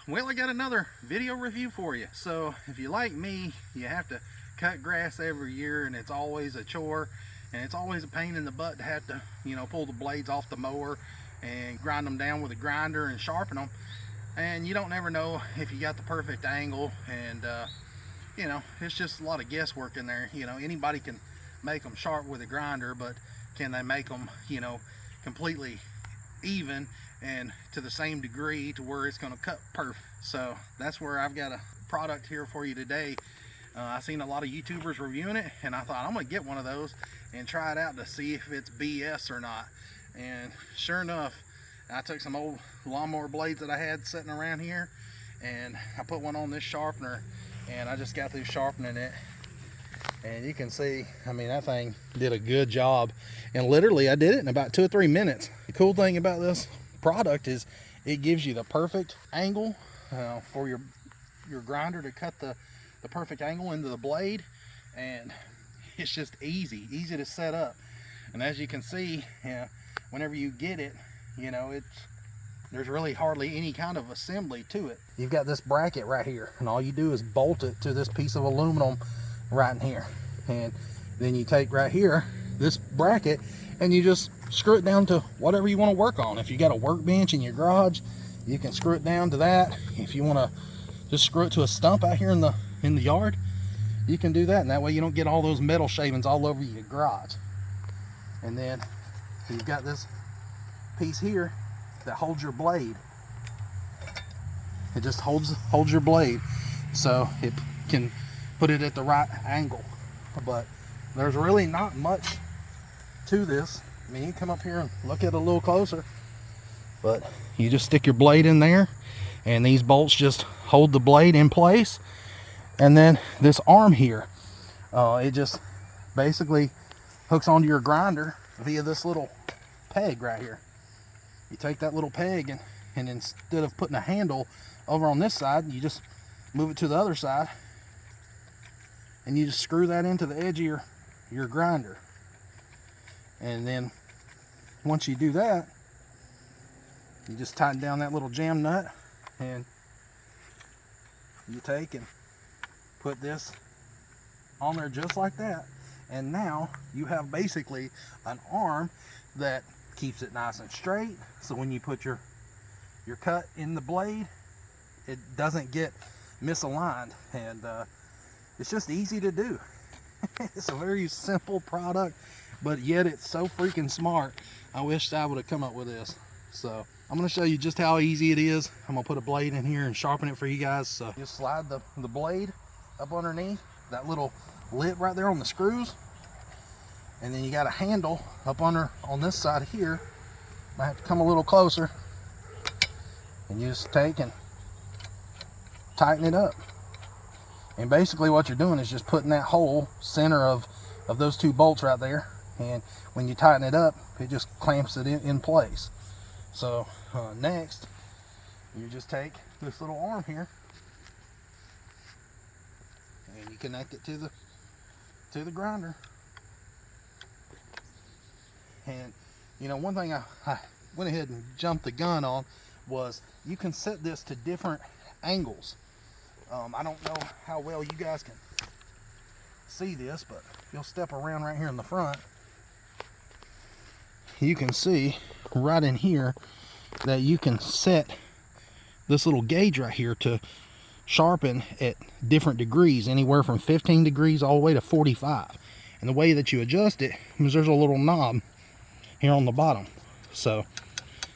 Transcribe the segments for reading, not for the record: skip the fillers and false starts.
Well, I got another video review for you. So if you like me, you have to cut grass every year, and it's always a chore, and it's always a pain in the butt to have to, pull the blades off the mower and grind them down with a grinder and sharpen them. And you don't never know if you got the perfect angle, and it's just a lot of guesswork in there. Anybody can make them sharp with a grinder, but can they make them, completely even and to the same degree to where it's going to cut perfect? So that's where I've got a product here for you today. I've seen a lot of YouTubers reviewing it, and I thought I'm going to get one of those and try it out to see if it's BS or not. And sure enough, I took some old lawnmower blades that I had sitting around here, and I put one on this sharpener, and I just got through sharpening it, and you can see, that thing did a good job. And literally I did it in about 2 or 3 minutes. The cool thing about this product is it gives you the perfect angle for your grinder to cut the perfect angle into the blade, and it's just easy to set up. And as you can see, whenever you get it, there's really hardly any kind of assembly to it. You've got this bracket right here, and all you do is bolt it to this piece of aluminum right in here, and then you take right here this bracket and you just screw it down to whatever you want to work on. If you got a workbench in your garage, you can screw it down to that. If you want to just screw it to a stump out here in the yard, you can do that, and that way you don't get all those metal shavings all over your garage. And then you've got this piece here that holds your blade. It just holds your blade, so it can put it at the right angle. But there's really not much to this. You come up here and look at it a little closer, but you just stick your blade in there, and these bolts just hold the blade in place. And then this arm here, it just basically hooks onto your grinder via this little peg right here. You take that little peg, and instead of putting a handle over on this side, you just move it to the other side, and you just screw that into the edge of your grinder. And then once you do that, you just tighten down that little jam nut, and you take and put this on there just like that. And now you have basically an arm that keeps it nice and straight, so when you put your cut in the blade, it doesn't get misaligned. And it's just easy to do. It's a very simple product, but yet it's so freaking smart. I wish I would have come up with this. So I'm going to show you just how easy it is. I'm going to put a blade in here and sharpen it for you guys. So just slide the blade up underneath that little lip right there on the screws, and then you got a handle up under on this side here. I have to come a little closer, and you just take and tighten it up. And basically what you're doing is just putting that whole center of those 2 bolts right there, and when you tighten it up, it just clamps it in place. So next, you just take this little arm here, and you connect it to the grinder. And one thing I went ahead and jumped the gun on was you can set this to different angles. I don't know how well you guys can see this, but if you'll step around right here in the front, you can see right in here that you can set this little gauge right here to sharpen at different degrees, anywhere from 15 degrees all the way to 45. And the way that you adjust it is there's a little knob here on the bottom. So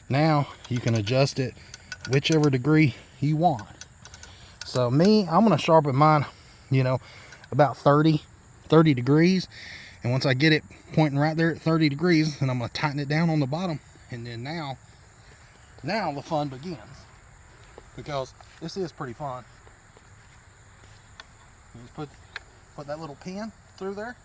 now you can adjust it whichever degree you want. So me, I'm going to sharpen mine, about 30 degrees. And once I get it pointing right there at 30 degrees, then I'm going to tighten it down on the bottom. And then now the fun begins, because this is pretty fun. You just put that little pin through there.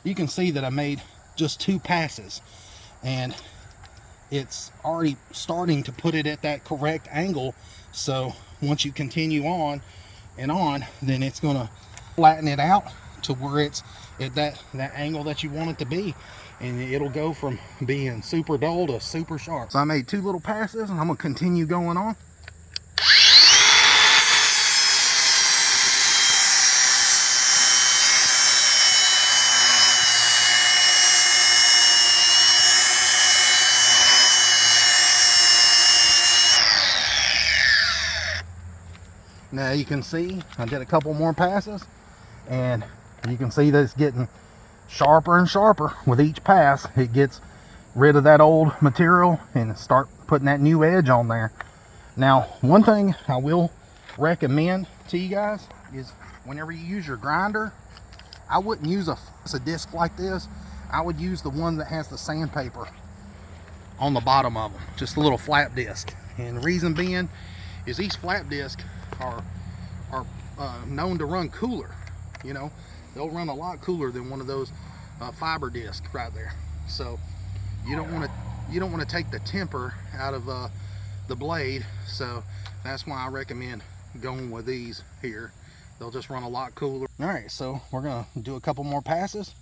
You can see that I made just 2 passes, and it's already starting to put it at that correct angle. So once you continue on, and on, then it's gonna flatten it out to where it's at that angle that you want it to be, and it'll go from being super dull to super sharp. So I made 2 little passes, and I'm gonna continue going on. Now you can see I did a couple more passes, and you can see that it's getting sharper and sharper with each pass. It gets rid of that old material and start putting that new edge on there. Now, one thing I will recommend to you guys is whenever you use your grinder, I wouldn't use a disc like this. I would use the one that has the sandpaper on the bottom of them, just a little flap disc. And the reason being is these flap discs are known to run cooler. You know, they'll run a lot cooler than one of those fiber discs right there. So you don't want to take the temper out of the blade. So that's why I recommend going with these here. They'll just run a lot cooler. All right, so we're gonna do a couple more passes.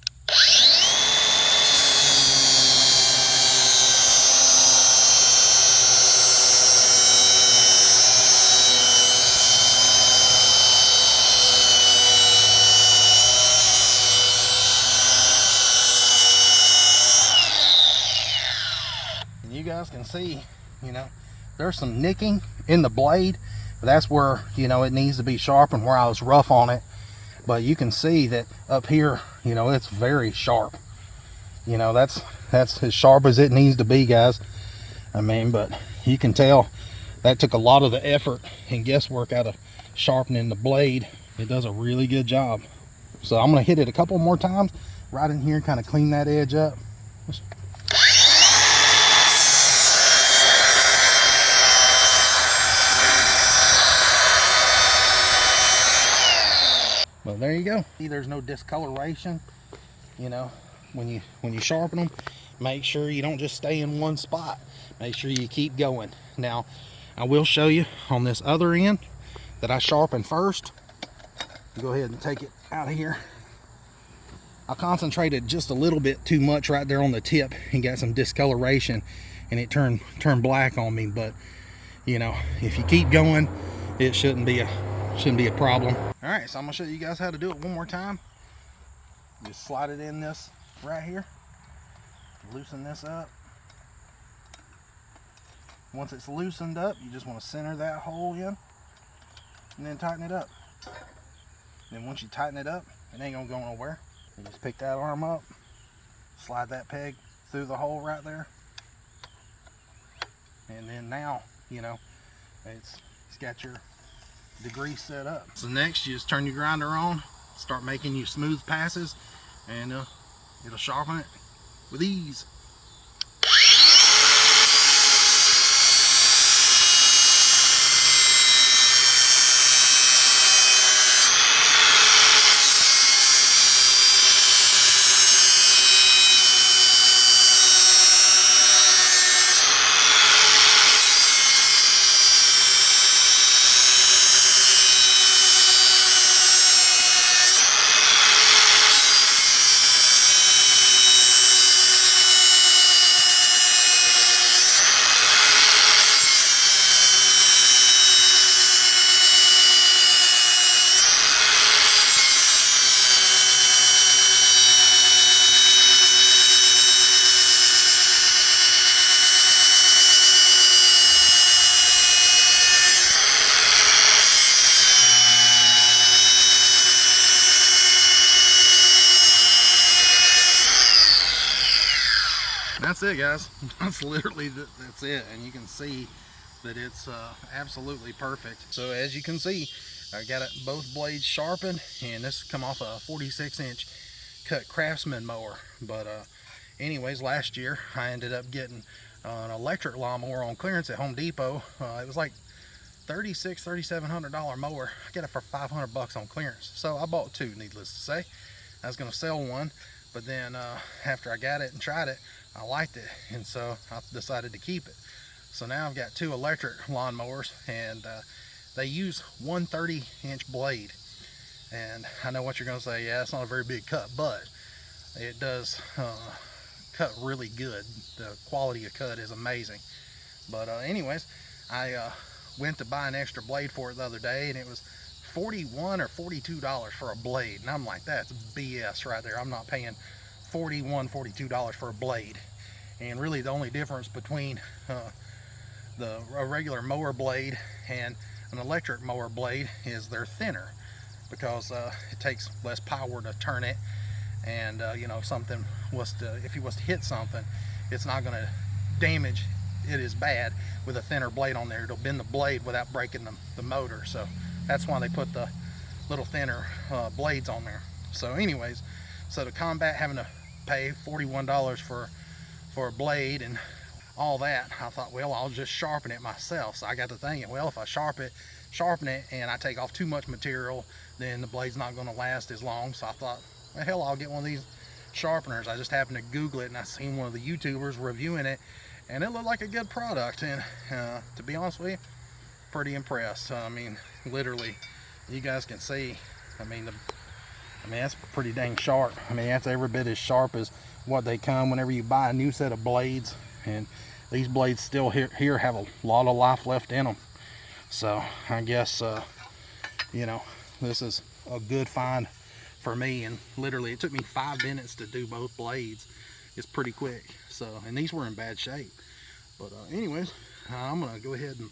You guys can see, you know, there's some nicking in the blade, but that's where, you know, it needs to be sharpened, where I was rough on it. But you can see that up here, you know, it's very sharp. You know, that's as sharp as it needs to be, guys. I mean, but you can tell that took a lot of the effort and guesswork out of sharpening the blade. It does a really good job. So I'm gonna hit it a couple more times right in here, kind of clean that edge up. Well, there you go. See, there's no discoloration. You know, when you sharpen them, make sure you don't just stay in one spot. Make sure you keep going. Now, I will show you on this other end that I sharpened first. Go ahead and take it out of here. I concentrated just a little bit too much right there on the tip and got some discoloration, and it turned black on me. But you know, if you keep going, it shouldn't be a problem. All right, so I'm gonna show you guys how to do it one more time. Just slide it in this right here, loosen this up. Once it's loosened up, you just want to center that hole in and then tighten it up. Then once you tighten it up, it ain't gonna go nowhere. You just pick that arm up, slide that peg through the hole right there, and then now, you know, it's got your degree set up. So next, you just turn your grinder on, start making you smooth passes, and it'll sharpen it with ease. That's it, guys. That's it, and you can see that it's absolutely perfect. So as you can see, I got both blades sharpened, and this come off a 46-inch cut Craftsman mower. But anyways, last year I ended up getting an electric lawnmower on clearance at Home Depot. It was like $3,700 mower. I got it for $500 on clearance, so I bought 2, needless to say. I was going to sell one, but then after I got it and tried it, I liked it, and so I decided to keep it. So now I've got 2 electric lawnmowers, and they use 1/30-inch blade. And I know what you're going to say, yeah, it's not a very big cut, but it does cut really good. The quality of cut is amazing. But anyways, I went to buy an extra blade for it the other day, and it was $41 or $42 for a blade. And I'm like, that's BS right there. I'm not paying $41, $42 for a blade. And really the only difference between a regular mower blade and an electric mower blade is they're thinner, because it takes less power to turn it. And you know, if something was to, if you was to hit something, it's not going to damage it as bad with a thinner blade on there. It'll bend the blade without breaking the motor. So that's why they put the little thinner blades on there. So anyways, so to combat having to pay $41 for a blade and all that, I thought, well, I'll just sharpen it myself. So I got to thinking, well, if I sharpen it and I take off too much material, then the blade's not going to last as long. So I thought, well, hell, I'll get one of these sharpeners. I just happened to Google it, and I seen one of the YouTubers reviewing it, and it looked like a good product. And to be honest with you, pretty impressed. I mean, literally, you guys can see, I mean, that's pretty dang sharp. I mean, that's every bit as sharp as what they come whenever you buy a new set of blades. And these blades still here have a lot of life left in them. So I guess you know, this is a good find for me. And literally it took me 5 minutes to do both blades. It's pretty quick. So, and these were in bad shape. But anyways, I'm gonna go ahead and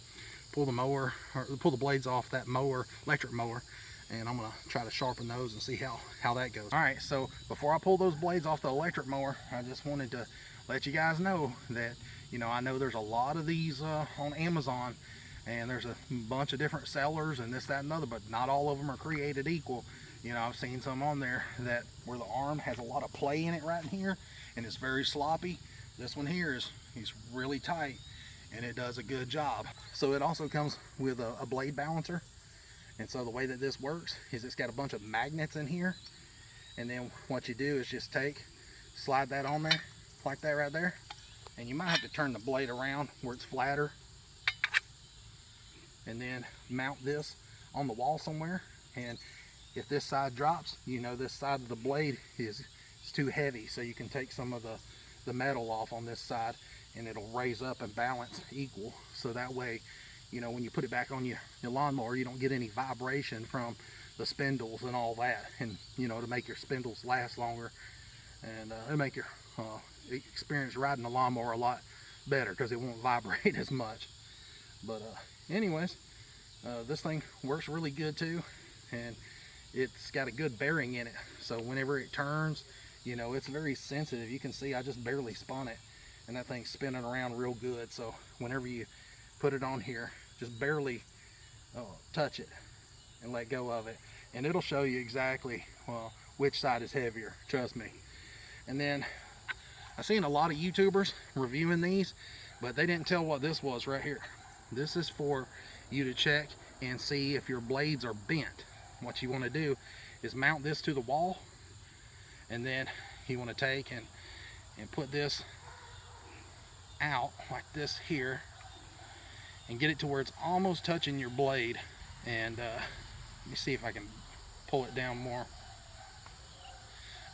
pull the blades off that mower, electric mower, and I'm gonna try to sharpen those and see how that goes. All right, so before I pull those blades off the electric mower, I just wanted to let you guys know that, you know, I know there's a lot of these on Amazon, and there's a bunch of different sellers and this, that, and other, but not all of them are created equal. You know, I've seen some on there that where the arm has a lot of play in it right in here, and it's very sloppy. This one here is really tight, and it does a good job. So it also comes with a blade balancer. And so the way that this works is it's got a bunch of magnets in here, and then what you do is just slide that on there like that right there, and you might have to turn the blade around where it's flatter, and then mount this on the wall somewhere. And if this side drops, you know, this side of the blade is too heavy, so you can take some of the metal off on this side, and it'll raise up and balance equal. So that way, you know, when you put it back on your lawnmower, you don't get any vibration from the spindles and all that. And, you know, to make your spindles last longer, and it'll make your experience riding the lawnmower a lot better, because it won't vibrate as much. But anyways, this thing works really good too, and it's got a good bearing in it. So whenever it turns, you know, it's very sensitive. You can see I just barely spun it, and that thing's spinning around real good. So whenever you put it on here, just barely touch it and let go of it, and it'll show you exactly which side is heavier, trust me. And then I've seen a lot of YouTubers reviewing these, but they didn't tell what this was right here. This is for you to check and see if your blades are bent. What you want to do is mount this to the wall, and then you want to take and put this out like this here, and get it to where it's almost touching your blade. And let me see if I can pull it down more.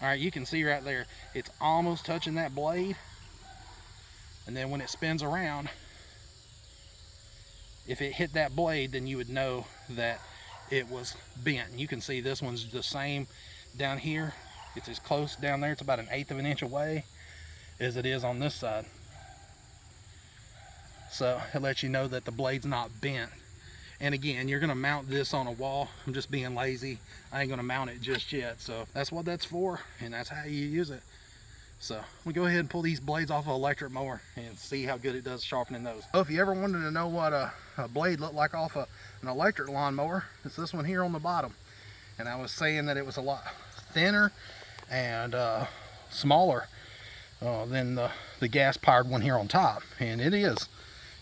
All right, you can see right there, it's almost touching that blade. And then when it spins around, if it hit that blade, then you would know that it was bent. And you can see this one's the same down here. It's as close down there, it's about 1/8 of an inch away, as it is on this side. So it lets you know that the blade's not bent. And again, you're gonna mount this on a wall. I'm just being lazy. I ain't gonna mount it just yet. So that's what that's for, and that's how you use it. So we go ahead and pull these blades off of an electric mower and see how good it does sharpening those. So if you ever wanted to know what a blade looked like off an electric lawnmower, it's this one here on the bottom. And I was saying that it was a lot thinner and smaller than the gas-powered one here on top, and it is.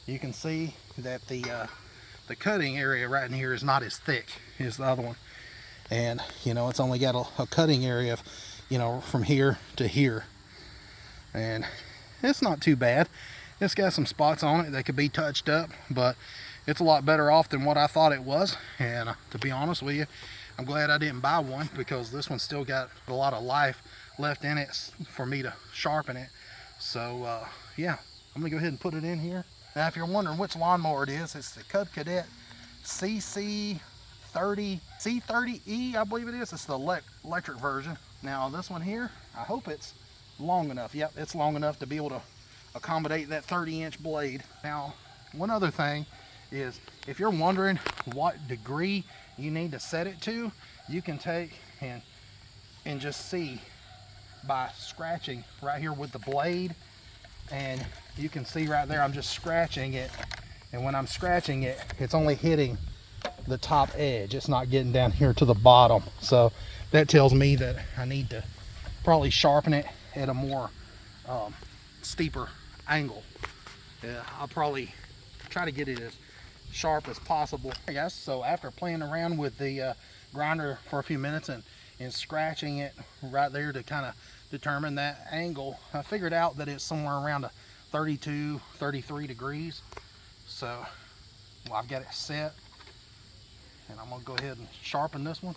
You can see that the cutting area right in here is not as thick as the other one, and you know, it's only got a cutting area of, you know, from here to here, and it's not too bad. It's got some spots on it that could be touched up, but it's a lot better off than what I thought it was. And to be honest with you, I'm glad I didn't buy one, because this one still got a lot of life left in it for me to sharpen it. So yeah, I'm gonna go ahead and put it in here. Now if you're wondering which lawnmower it is, it's the Cub Cadet C30E, I believe it is. It's the electric version. Now this one here, I hope it's long enough. Yep, it's long enough to be able to accommodate that 30-inch blade. Now one other thing is, if you're wondering what degree you need to set it to, you can take and just see by scratching right here with the blade, and you can see right there I'm just scratching it, and when I'm scratching it, it's only hitting the top edge. It's not getting down here to the bottom. So that tells me that I need to probably sharpen it at a more steeper angle. I'll probably try to get it as sharp as possible. I guess so. After playing around with the grinder for a few minutes and scratching it right there to kind of determine that angle, I figured out that it's somewhere around a 32, 33 degrees. So well, I've got it set, and I'm gonna go ahead and sharpen this one.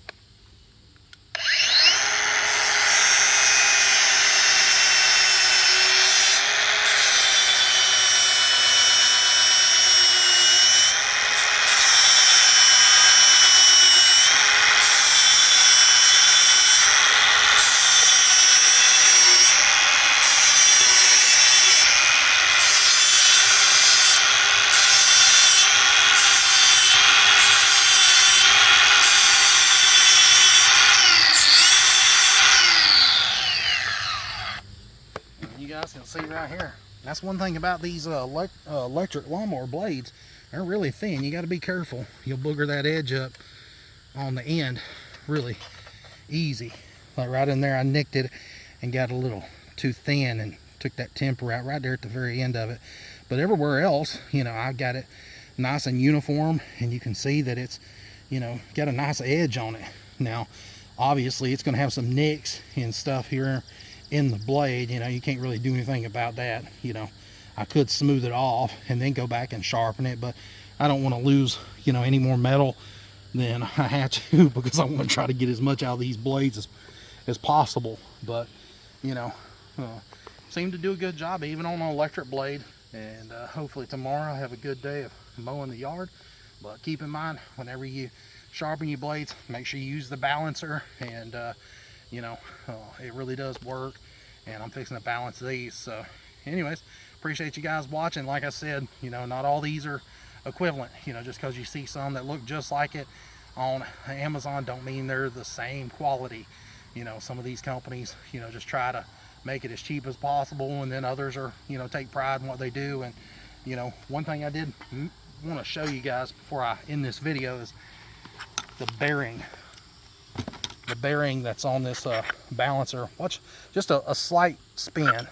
You guys can see right here. That's one thing about these electric lawnmower blades. They're really thin. You got to be careful. You'll booger that edge up on the end really easy. Like right in there, I nicked it and got a little too thin and took that temper out right there at the very end of it. But everywhere else, you know, I got it nice and uniform, and you can see that it's, you know, got a nice edge on it. Now, obviously, it's going to have some nicks and stuff here in the blade. You know, you can't really do anything about that. You know, I could smooth it off and then go back and sharpen it, but I don't want to lose, you know, any more metal than I have to, because I want to try to get as much out of these blades as possible. But you know, seem to do a good job even on an electric blade. And hopefully tomorrow I have a good day of mowing the yard. But keep in mind, whenever you sharpen your blades, make sure you use the balancer. And you know, it really does work, and I'm fixing to balance these. So anyways, appreciate you guys watching. Like I said, you know, not all these are equivalent. You know, just because you see some that look just like it on Amazon don't mean they're the same quality. You know, some of these companies, you know, just try to make it as cheap as possible, and then others are, you know, take pride in what they do. And you know, one thing I did want to show you guys before I end this video is the bearing that's on this balancer. Watch, just a slight spin.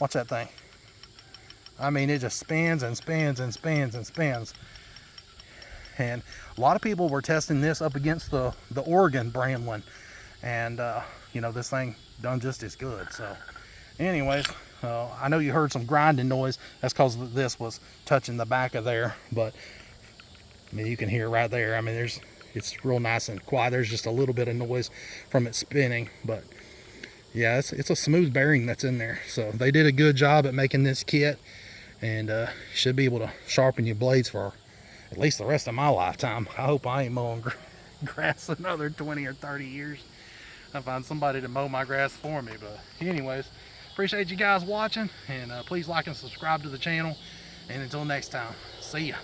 Watch that thing. I mean, it just spins and spins and spins and spins. And a lot of people were testing this up against the Oregon brand one, and you know, this thing done just as good. So anyways, I know you heard some grinding noise. That's because this was touching the back of there, but I mean, you can hear right there. I mean, it's real nice and quiet. There's just a little bit of noise from it spinning, but yeah, it's a smooth bearing that's in there. So they did a good job at making this kit, and should be able to sharpen your blades for at least the rest of my lifetime. I hope I ain't mowing grass another 20 or 30 years. I find somebody to mow my grass for me. But anyways, appreciate you guys watching, and please like and subscribe to the channel, and until next time, see ya.